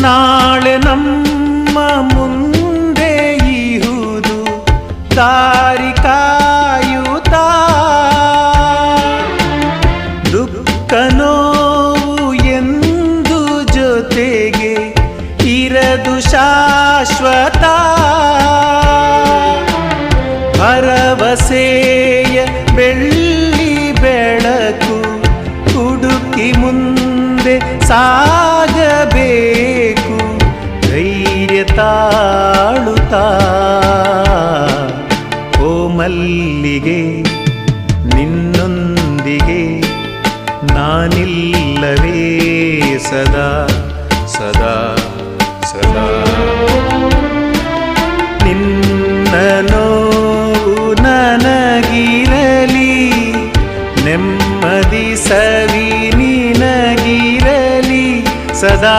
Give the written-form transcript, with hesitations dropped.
ನಾಳೆ ನಮ್ಮ ಮುಂದೆ ಇಹುದು ದಾರಿ ಕಾಯುತ್ತಾ, ದುಃಖ ನೋವು ಎಂದು ಜೊತೆಗೆ ಇರದು ಶಾಶ್ವತ. ಭರವಸೆಯ ಬೆಳ್ಳಿ ಬೆಳಕು ಹುಡುಕಿ ಮುಂದೆ ಸಾಗಬೇಕು, ಧೈರ್ಯ ತಾಳುತ್ತಾ. ಓ ಮಲ್ಲಿಗೆ, ನಿನ್ನೊಂದಿಗೆ ನಾನಿಲ್ಲವೇ ಸದಾ ಸದಾ ಸದಾ. ನಿನ್ನ ನೋವು ನನಗಿರಲಿ, ನೆಮ್ಮದಿ ಸವಿ ನಿನಗಿರಲಿ ಸದಾ.